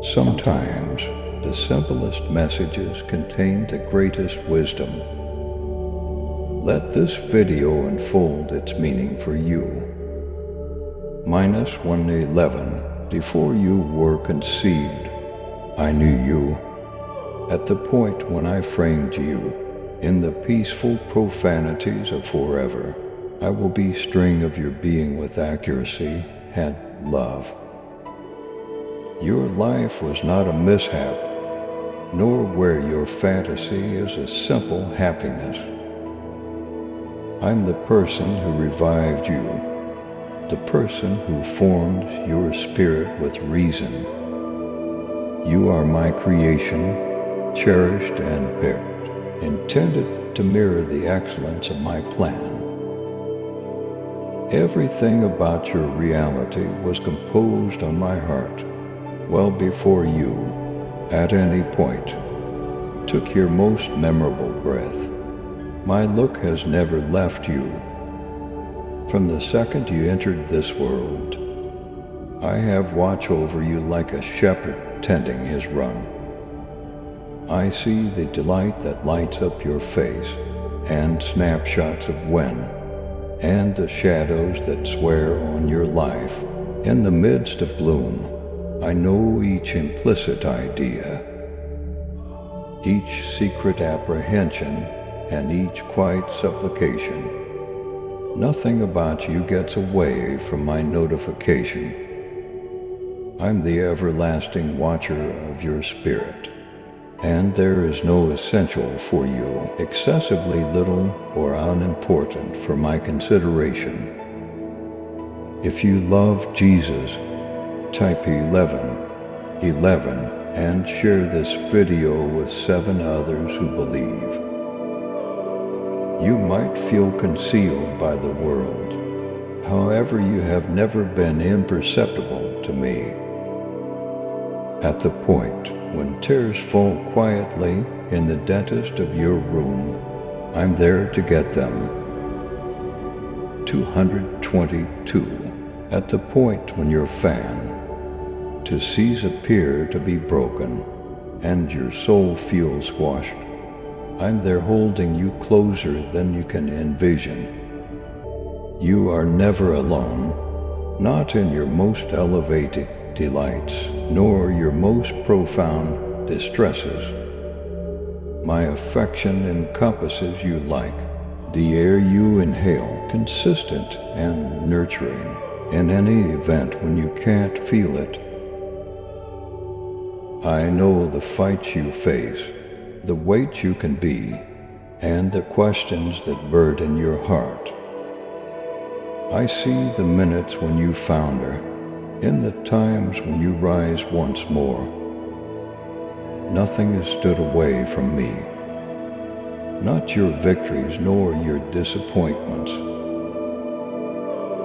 Sometimes the simplest messages contain the greatest wisdom. Let this video unfold its meaning for you. Minus 111. Before you were conceived, I knew you. At the point when I framed you, in the peaceful profanities of forever, I will be string of your being with accuracy and love. Your life was not a mishap, nor where your fantasy is a simple happiness. I'm the person who revived you, the person who formed your spirit with reason. You are my creation, cherished and picked, intended to mirror the excellence of my plan. Everything about your reality was composed on my heart well before you, at any point, took your most memorable breath. My look has never left you. From the second you entered this world, I have watch over you like a shepherd tending his run. I see the delight that lights up your face, and snapshots of when, and the shadows that swear on your life. In the midst of gloom, I know each implicit idea, each secret apprehension, and each quiet supplication. Nothing about you gets away from my notification. I'm the everlasting watcher of your spirit, and there is no essential for you excessively little or unimportant for my consideration. If you love Jesus, type 1111 and share this video with 7 others who believe. You might feel concealed by the world. However, you have never been imperceptible to me. At the point when tears fall quietly in the dentist of your room, I'm there to get them. 222. At the point when your fan to seas appear to be broken, and your soul feels squashed, I'm there holding you closer than you can envision. You are never alone, not in your most elevated delights, nor your most profound distresses. My affection encompasses you like the air you inhale, consistent and nurturing in any event when you can't feel it. I know the fights you face, the weight you can be, and the questions that burden your heart. I see the minutes when you founder, in the times when you rise once more. Nothing has stood away from me, not your victories nor your disappointments.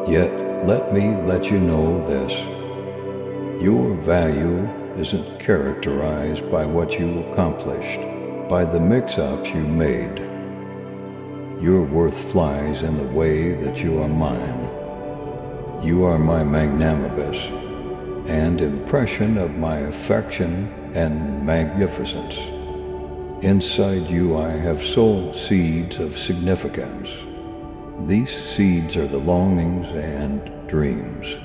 Yet, let me let you know this. Your value isn't characterized by what you accomplished, by the mix-ups you made. Your worth flies in the way that you are mine. You are my magnanimous, and impression of my affection and magnificence. Inside you I have sowed seeds of significance. These seeds are the longings and dreams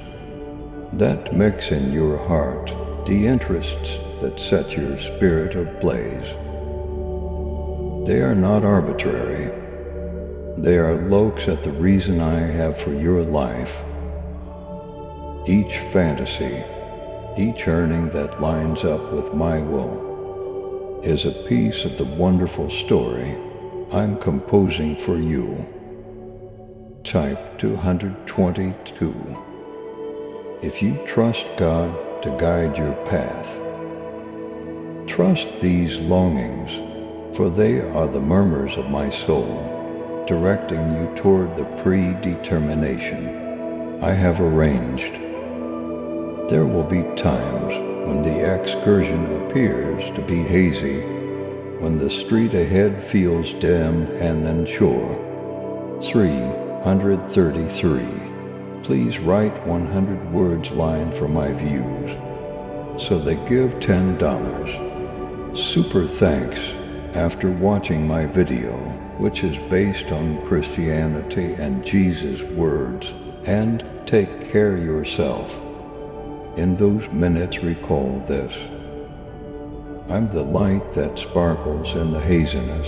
that mix in your heart, the interests that set your spirit ablaze. They are not arbitrary. They are looks at the reason I have for your life. Each fantasy, each yearning that lines up with my will, is a piece of the wonderful story I'm composing for you. Type 222. If you trust God to guide your path, trust these longings, for they are the murmurs of my soul, directing you toward the predetermination I have arranged. There will be times when the excursion appears to be hazy, when the street ahead feels dim and unsure. 333. Please write 100 words line for my views. so they give $10. Super thanks after watching my video, which is based on Christianity and Jesus' words, and take care yourself. In those minutes, recall this. I'm the light that sparkles in the haziness.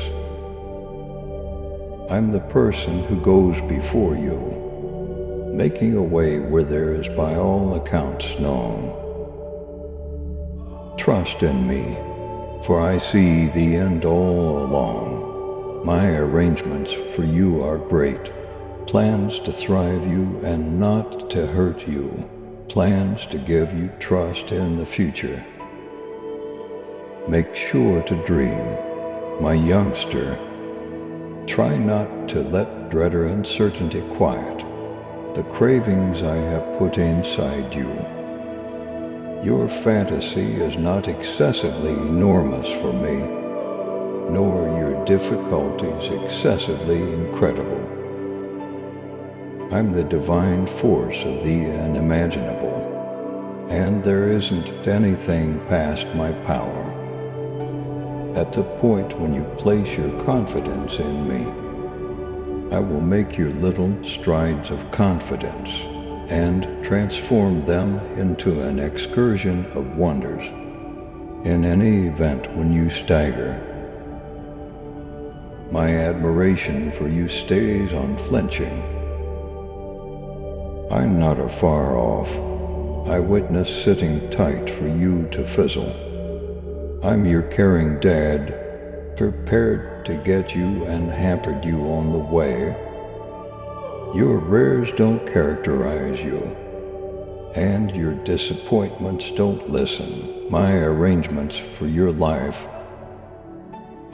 I'm the person who goes before you, making a way where there is by all accounts none. Trust in me, for I see the end all along. My arrangements for you are great, plans to thrive you and not to hurt you, plans to give you trust in the future. Make sure to dream, my youngster. Try not to let dread or uncertainty quiet the cravings I have put inside you. Your fantasy is not excessively enormous for me, nor your difficulties excessively incredible. I'm the divine force of the unimaginable, and there isn't anything past my power. At the point when you place your confidence in me, I will make your little strides of confidence and transform them into an excursion of wonders. In any event, when you stagger, my admiration for you stays unflinching. I'm not afar off, eyewitness sitting tight for you to fizzle. I'm your caring dad, prepared to get you and hampered you on the way. Your rears don't characterize you, and your disappointments don't listen. My arrangements for your life,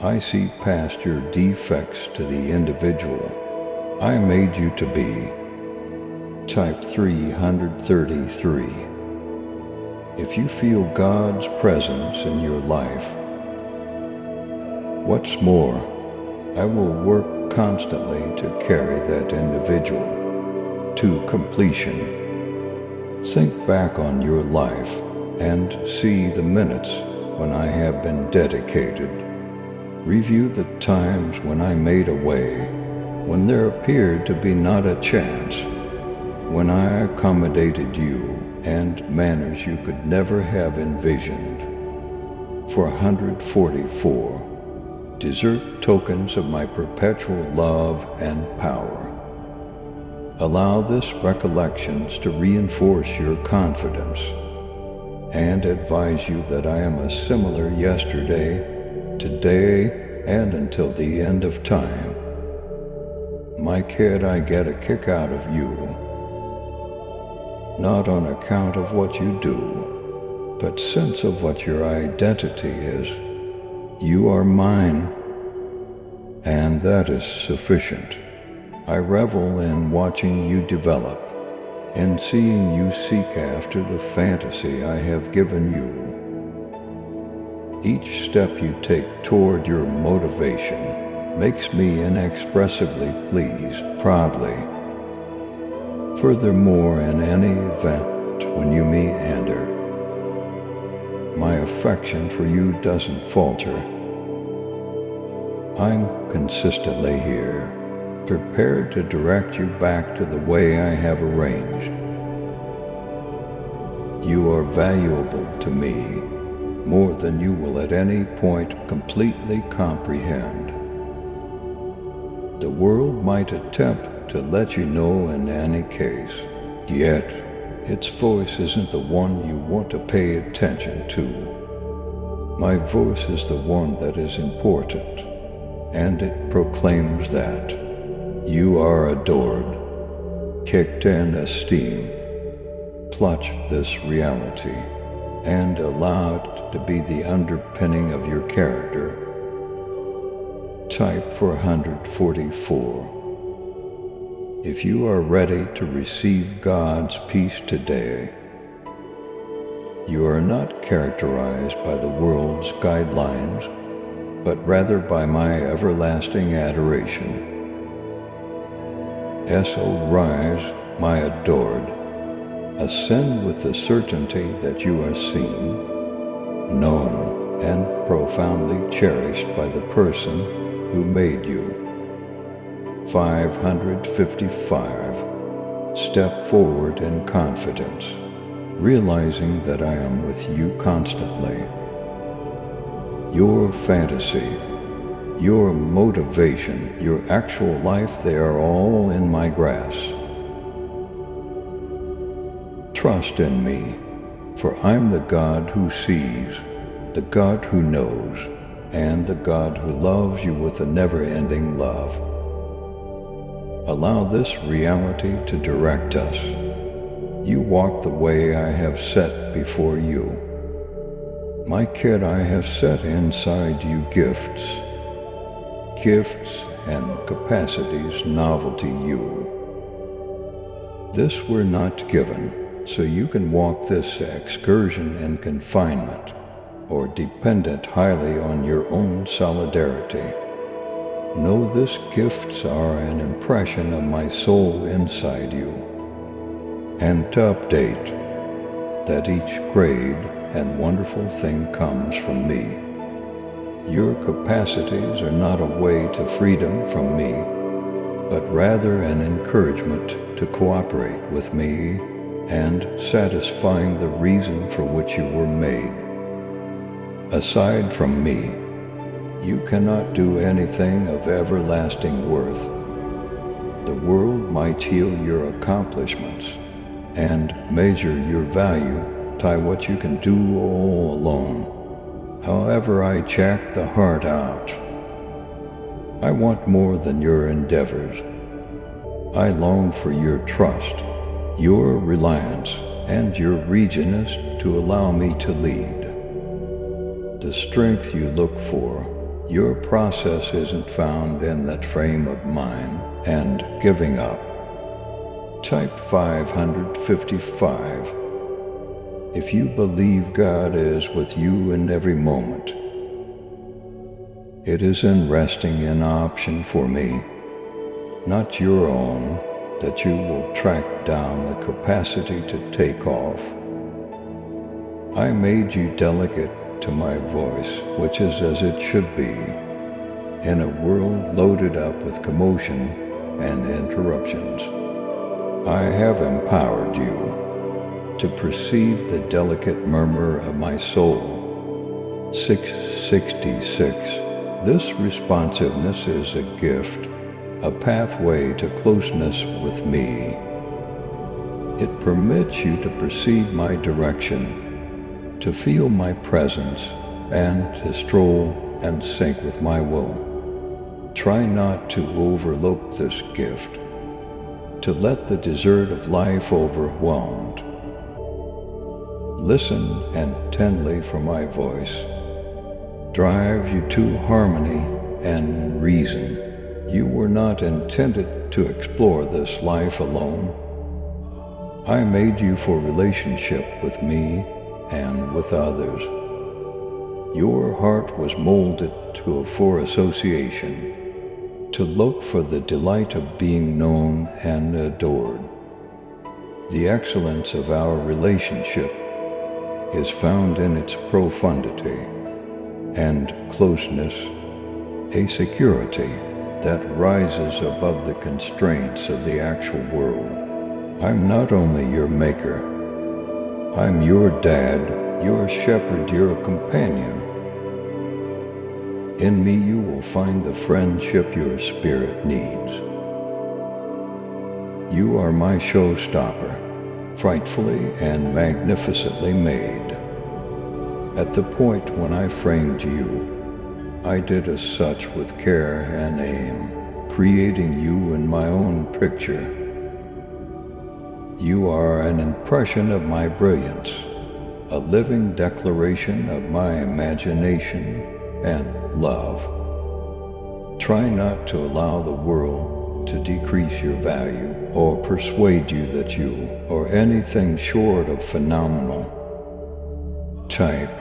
I see past your defects to the individual I made you to be. Type 333. If you feel God's presence in your life, what's more, I will work constantly to carry that individual to completion. Think back on your life and see the minutes when I have been dedicated. Review the times when I made a way, when there appeared to be not a chance, when I accommodated you and manners you could never have envisioned. For 144, desert tokens of my perpetual love and power. Allow this recollections to reinforce your confidence and advise you that I am a similar yesterday, today, and until the end of time. My kid, I get a kick out of you, not on account of what you do, but sense of what your identity is. You are mine, and that is sufficient. I revel in watching you develop, in seeing you seek after the fantasy I have given you. Each step you take toward your motivation makes me inexpressibly pleased, proudly. Furthermore, in any event, when you meander, my affection for you doesn't falter. I'm consistently here, prepared to direct you back to the way I have arranged. You are valuable to me, more than you will at any point completely comprehend. The world might attempt to let you know in any case, yet its voice isn't the one you want to pay attention to. My voice is the one that is important, and it proclaims that you are adored, kicked in esteem. Clutch this reality and allow it to be the underpinning of your character. Type 444. If you are ready to receive God's peace today, you are not characterized by the world's guidelines, but rather by my everlasting adoration. So rise, my adored, Ascend with the certainty that you are seen, known, and profoundly cherished by the person who made you. 555. Step forward in confidence, realizing that I am with you constantly. Your fantasy, your motivation, your actual life, they are all in my grasp. Trust in me, for I'm the God who sees, the God who knows, and the God who loves you with a never-ending love. Allow this reality to direct us. You walk the way I have set before you. My kid, I have set inside you gifts and capacities novel to you. This were not given, so you can walk this excursion in confinement or dependent highly on your own solidarity. Know these gifts are an impression of my soul inside you, and to update that each great and wonderful thing comes from me. Your capacities are not a way to freedom from me, but rather an encouragement to cooperate with me and satisfying the reason for which you were made. Aside from me, you cannot do anything of everlasting worth. The world might heal your accomplishments and measure your value by what you can do all alone. However, I check the heart out. I want more than your endeavors. I long for your trust, your reliance, and your readiness to allow me to lead. The strength you look for, your process isn't found in that frame of mind and giving up. Type 555. If you believe God is with you in every moment, it is in resting in option for me, not your own, that you will track down the capacity to take off. I made you delicate to my voice, which is as it should be, in a world loaded up with commotion and interruptions. I have empowered you to perceive the delicate murmur of my soul. 666. This responsiveness is a gift, a pathway to closeness with me. It permits you to perceive my direction, to feel my presence, and to stroll and sync with my will. Try not to overlook this gift, to let the desert of life overwhelmed. Listen intently for my voice. Drive you to harmony and reason. You were not intended to explore this life alone. I made you for relationship with me and with others. Your heart was molded for association, to look for the delight of being known and adored. The excellence of our relationship is found in its profundity and closeness, a security that rises above the constraints of the actual world. I'm not only your maker, I'm your dad, your shepherd, your companion. In me you will find the friendship your spirit needs. You are my showstopper, frightfully and magnificently made. At the point when I framed you, I did as such with care and aim, creating you in my own picture. You are an impression of my brilliance, a living declaration of my imagination and love. Try not to allow the world to decrease your value or persuade you that you are anything short of phenomenal. Type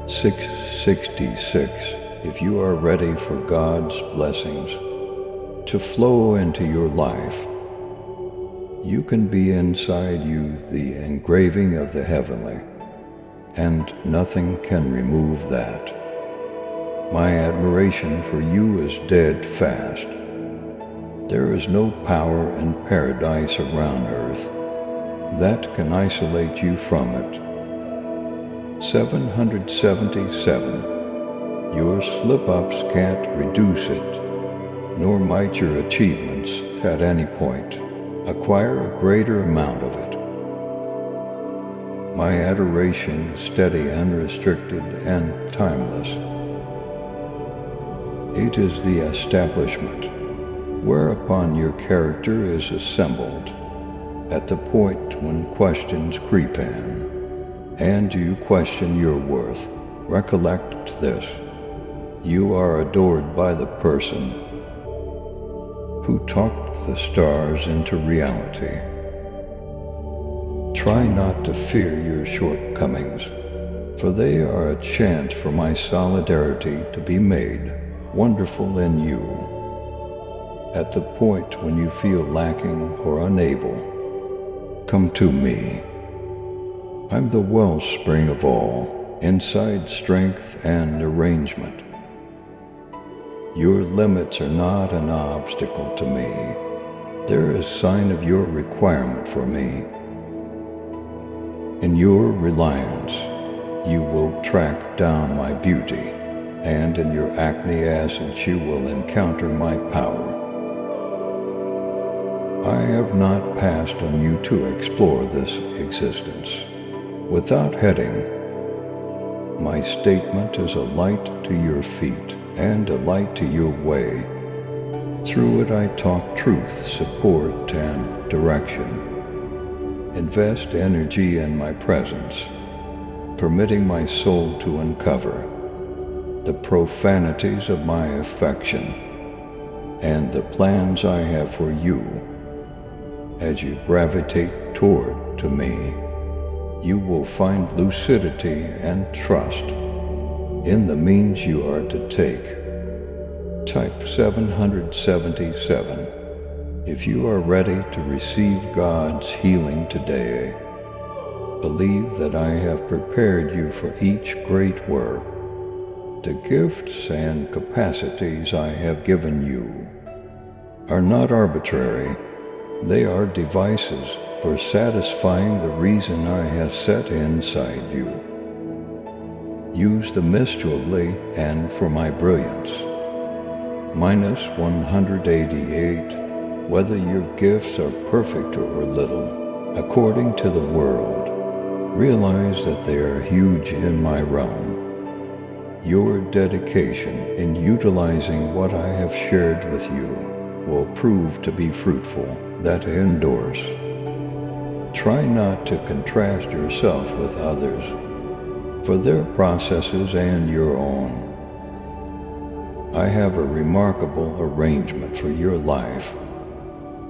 666 if you are ready for God's blessings to flow into your life. You can be inside you the engraving of the heavenly, and nothing can remove that. My admiration for you is dead fast. There is no power in paradise around earth that can isolate you from it. 777. Your slip-ups can't reduce it, nor might your achievements, at any point, acquire a greater amount of it. My adoration is steady, unrestricted, and timeless. It is the establishment whereupon your character is assembled, at the point when questions creep in, and you question your worth. Recollect this: you are adored by the person who talked the stars into reality. Try not to fear your shortcomings, for they are a chance for my solidarity to be made wonderful in you. At the point when you feel lacking or unable, come to me. I'm the wellspring of all, inside strength and arrangement. Your limits are not an obstacle to me. There is sign of your requirement for me. In your reliance, you will track down my beauty, and in your acquiescence you will encounter my power. I have not passed on you to explore this existence without heading. My statement is a light to your feet and a light to your way. Through it I talk truth, support, and direction. Invest energy in my presence, permitting my soul to uncover the profanities of my affection and the plans I have for you. As you gravitate toward to me, you will find lucidity and trust in the means you are to take. Type 777. If you are ready to receive God's healing today, believe that I have prepared you for each great work. The gifts and capacities I have given you are not arbitrary. They are devices for satisfying the reason I have set inside you. Use them mischievely and for my brilliance. Minus 188. Whether your gifts are perfect or little, according to the world, realize that they are huge in my realm. Your dedication in utilizing what I have shared with you will prove to be fruitful. That endorse. Try not to contrast yourself with others, for their processes and your own. I have a remarkable arrangement for your life,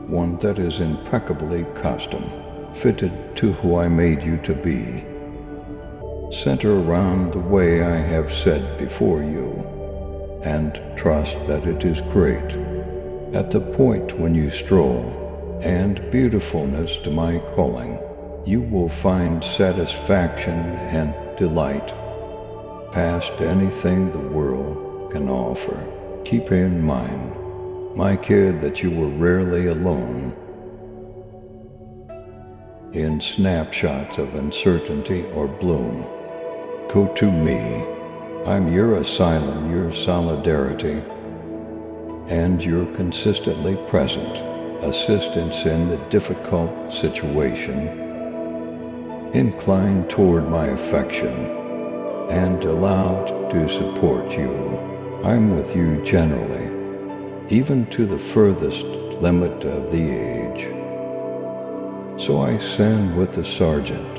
one that is impeccably custom, fitted to who I made you to be. Center around the way I have said before you, and trust that it is great. At the point when you stroll, and beautifulness to my calling, you will find satisfaction and delight past anything the world can offer. Keep in mind, my kid, that you were rarely alone. In snapshots of uncertainty or bloom, go to me. I'm your asylum, your solidarity, and your consistently present assistance in the difficult situation. Incline toward my affection and allowed to support you. I'm with you generally, even to the furthest limit of the age. So I send with the sergeant.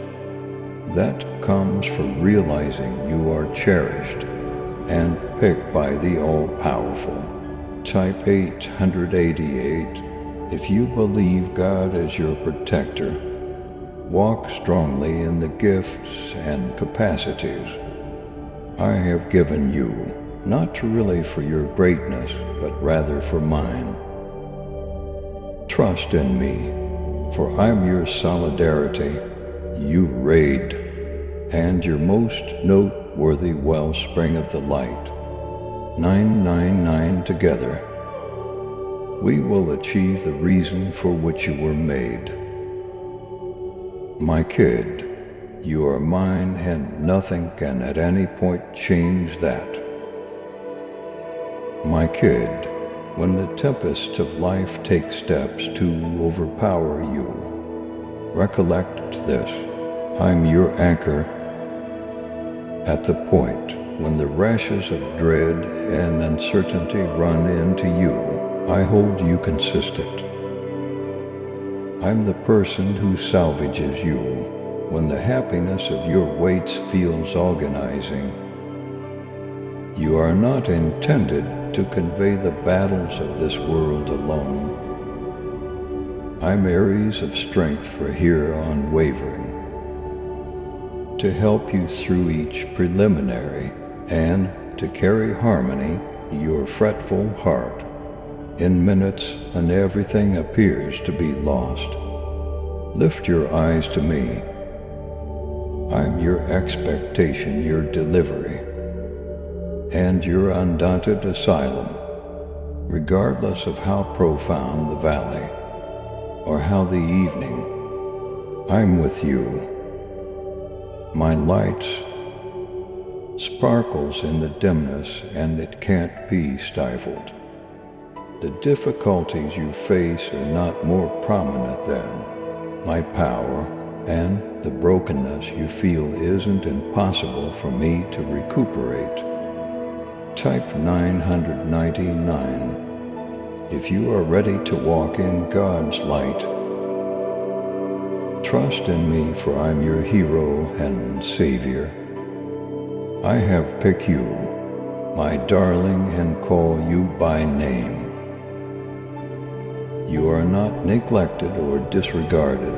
That comes from realizing you are cherished and picked by the all-powerful. Type 888. If you believe God is your protector, walk strongly in the gifts and capacities I have given you, not really for your greatness, but rather for mine. Trust in me, For I'm your solidarity, you raid, and your most noteworthy wellspring of the light. 999 together, we will achieve the reason for which you were made. My kid, you are mine, and nothing can at any point change that. My kid, when the tempests of life take steps to overpower you, recollect this: I'm your anchor. At the point when the rashes of dread and uncertainty run into you, I hold you consistent. I'm the person who salvages you when the happiness of your weights feels organizing. You are not intended to convey the battles of this world alone. I'm Aries of strength for here unwavering, to help you through each preliminary and to carry harmony your fretful heart in minutes when everything appears to be lost. Lift your eyes to me. I'm your expectation, your delivery, and your undaunted asylum, regardless of how profound the valley or how the evening. I'm with you. My light sparkles in the dimness, and it can't be stifled. The difficulties you face are not more prominent than my power, and the brokenness you feel isn't impossible for me to recuperate. Type 999 if you are ready to walk in God's light. Trust in me, for I'm your hero and savior. I have picked you, my darling, and call you by name. You are not neglected or disregarded.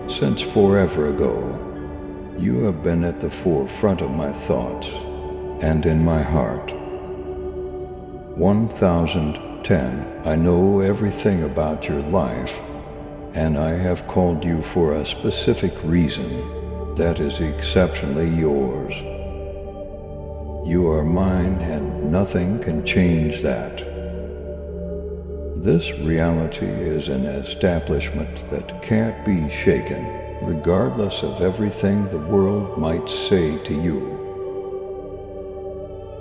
Since forever ago, you have been at the forefront of my thoughts and in my heart. 1010, I know everything about your life, and I have called you for a specific reason that is exceptionally yours. You are mine, and nothing can change that. This reality is an establishment that can't be shaken, regardless of everything the world might say to you.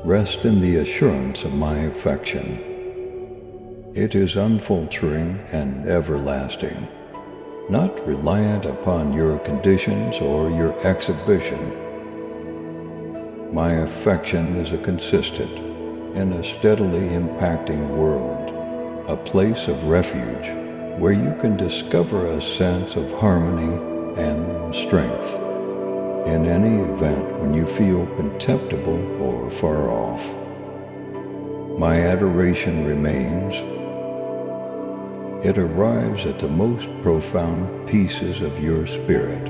Rest in the assurance of my affection. It is unfaltering and everlasting, not reliant upon your conditions or your exhibition. My affection is a consistent and a steadily impacting world, a place of refuge where you can discover a sense of harmony and strength in any event when you feel contemptible or far off. My adoration remains. It arrives at the most profound pieces of your spirit,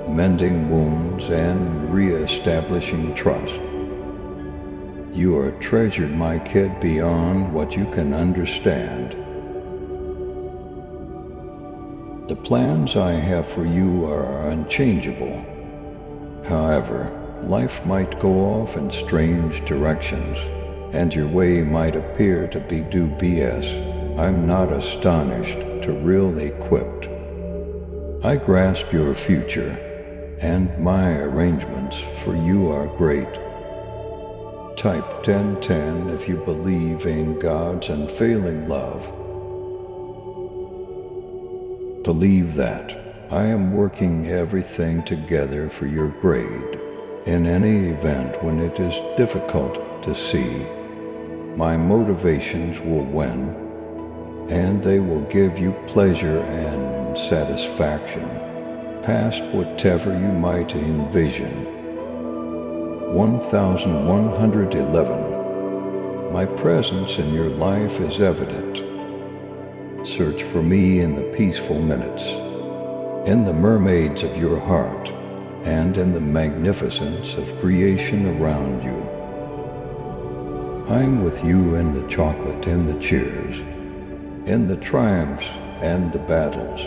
mending wounds and re-establishing trust. You are treasured, my kid, beyond what you can understand. The plans I have for you are unchangeable. However, life might go off in strange directions, and your way might appear to be dubious. I'm not astonished to really equipped. I grasp your future, and my arrangements for you are great. Type 1010 if you believe in God's unfailing love. Believe that I am working everything together for your grade. In any event when it is difficult to see, my motivations will win, and they will give you pleasure and satisfaction past whatever you might envision. 1111. My presence in your life is evident. Search for me in the peaceful minutes, in the mermaids of your heart, and in the magnificence of creation around you. I'm with you in the chocolate, in the cheers, in the triumphs and the battles.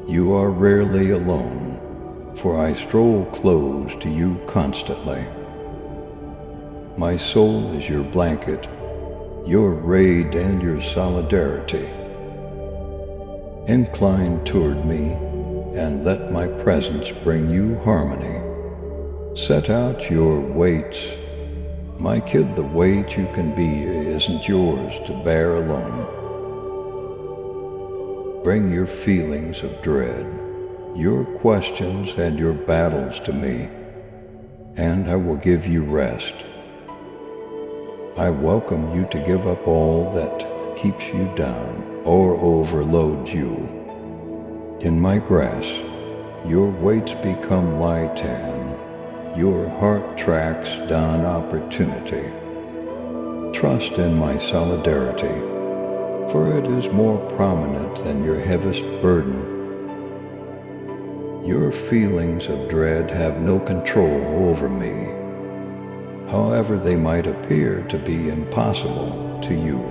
You are rarely alone, for I stroll close to you constantly. My soul is your blanket, your raid and your solidarity. Incline toward me, and let my presence bring you harmony. Set out your weights. My kid, the weight you can be isn't yours to bear alone. Bring your feelings of dread, your questions and your battles to me, and I will give you rest. I welcome you to give up all that keeps you down or overloads you. In my grasp, your weights become lightan, your heart tracks down opportunity. Trust in my solidarity, for it is more prominent than your heaviest burden. Your feelings of dread have no control over me, however they might appear to be impossible to you.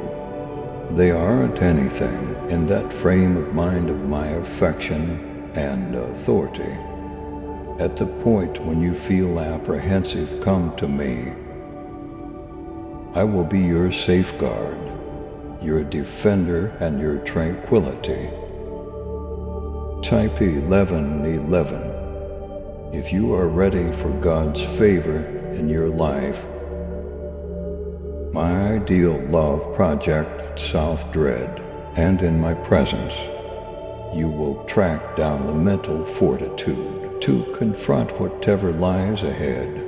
They aren't anything in that frame of mind of my affection and authority. At the point when you feel apprehensive, come to me. I will be your safeguard, your defender, and your tranquility. Type 1111 if you are ready for God's favor in your life. My ideal love project, South Dread, and in my presence, you will track down the mental fortitude to confront whatever lies ahead.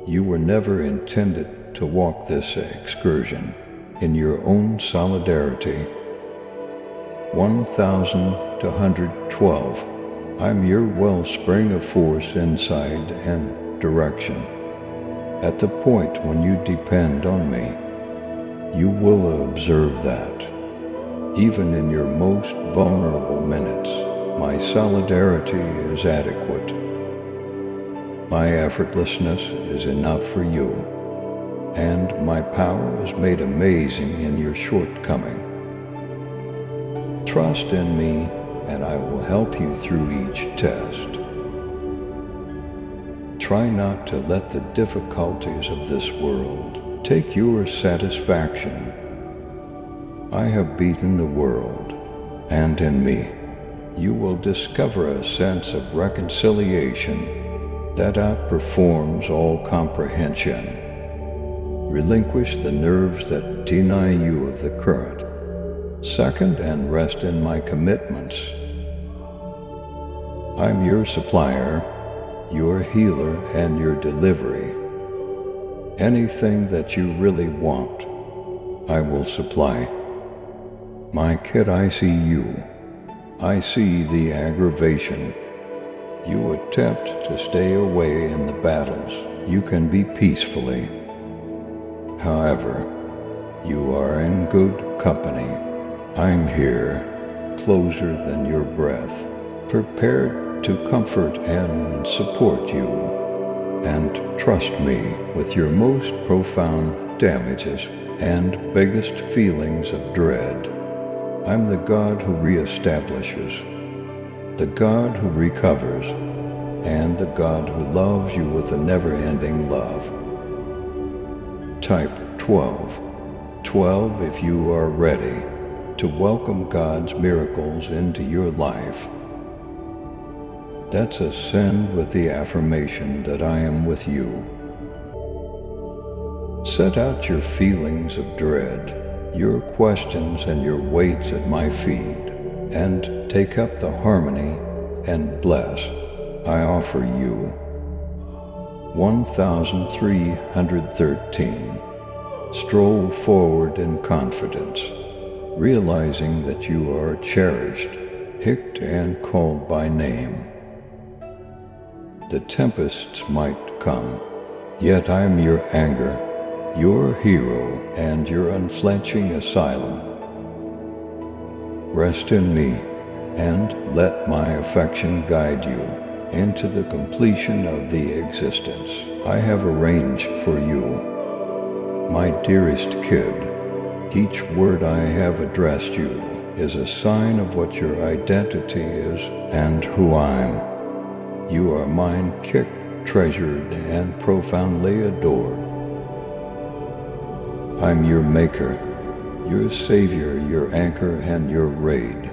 You were never intended to walk this excursion in your own solidarity. 1112. I'm your wellspring of force, insight, and direction. At the point when you depend on me, you will observe that, even in your most vulnerable minutes, my solidarity is adequate. My effortlessness is enough for you, and my power is made amazing in your shortcoming. Trust in me, and I will help you through each test. Try not to let the difficulties of this world take your satisfaction. I have beaten the world, and in me, you will discover a sense of reconciliation that outperforms all comprehension. Relinquish the nerves that deny you of the current. Second, and rest in my commitments. I'm your supplier, your healer, and your delivery. Anything that you really want, I will supply. My kid, I see you. I see the aggravation. You attempt to stay away in the battles you can be peacefully. However, you are in good company. I'm here, closer than your breath, prepared to comfort and support you. And trust me with your most profound damages and biggest feelings of dread. I'm the God who reestablishes, the God who recovers, and the God who loves you with a never-ending love. Type 12. 12 if you are ready to welcome God's miracles into your life. That's a send with the affirmation that I am with you. Set out your feelings of dread, your questions and your weights at my feet, and take up the harmony and bless I offer you. 1313. Stroll forward in confidence, realizing that you are cherished, picked, and called by name. The tempests might come, yet I am your anger, your hero, and your unflinching asylum. Rest in me, and let my affection guide you into the completion of the existence I have arranged for you. My dearest kid, each word I have addressed you is a sign of what your identity is and who I'm. You are mine, kicked, treasured, and profoundly adored. I'm your maker, your savior, your anchor, and your raid.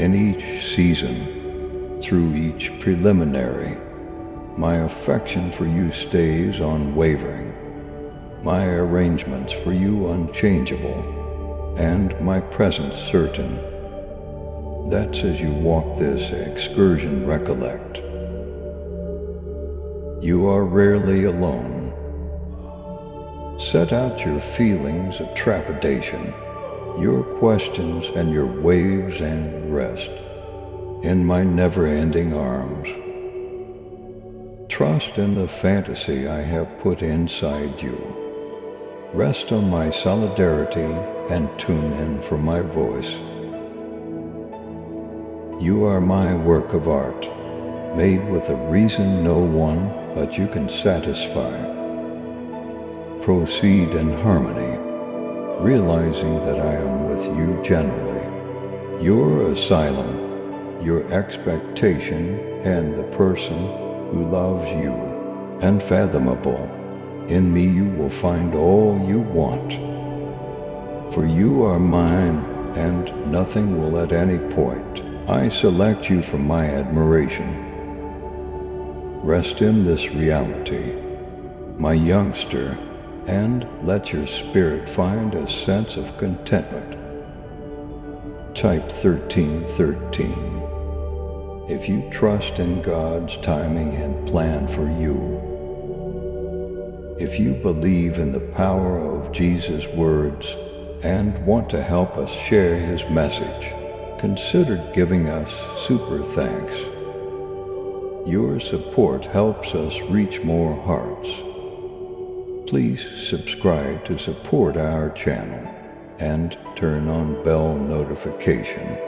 In each season, through each preliminary, my affection for you stays unwavering, my arrangements for you unchangeable, and my presence certain. That's as you walk this excursion, recollect. You are rarely alone. Set out your feelings of trepidation, your questions and your waves, and rest in my never-ending arms. Trust in the fantasy I have put inside you. Rest on my solidarity and tune in for my voice. You are my work of art, made with a reason no one but you can satisfy. Proceed in harmony, realizing that I am with you generally. Your asylum, your expectation, and the person who loves you. Unfathomable. In me you will find all you want. For you are mine, and nothing will at any point. I select you for my admiration. Rest in this reality, my youngster, and let your spirit find a sense of contentment. Type 1313. If you trust in God's timing and plan for you, if you believe in the power of Jesus' words and want to help us share his message, consider giving us super thanks. Your support helps us reach more hearts. Please subscribe to support our channel and turn on bell notification.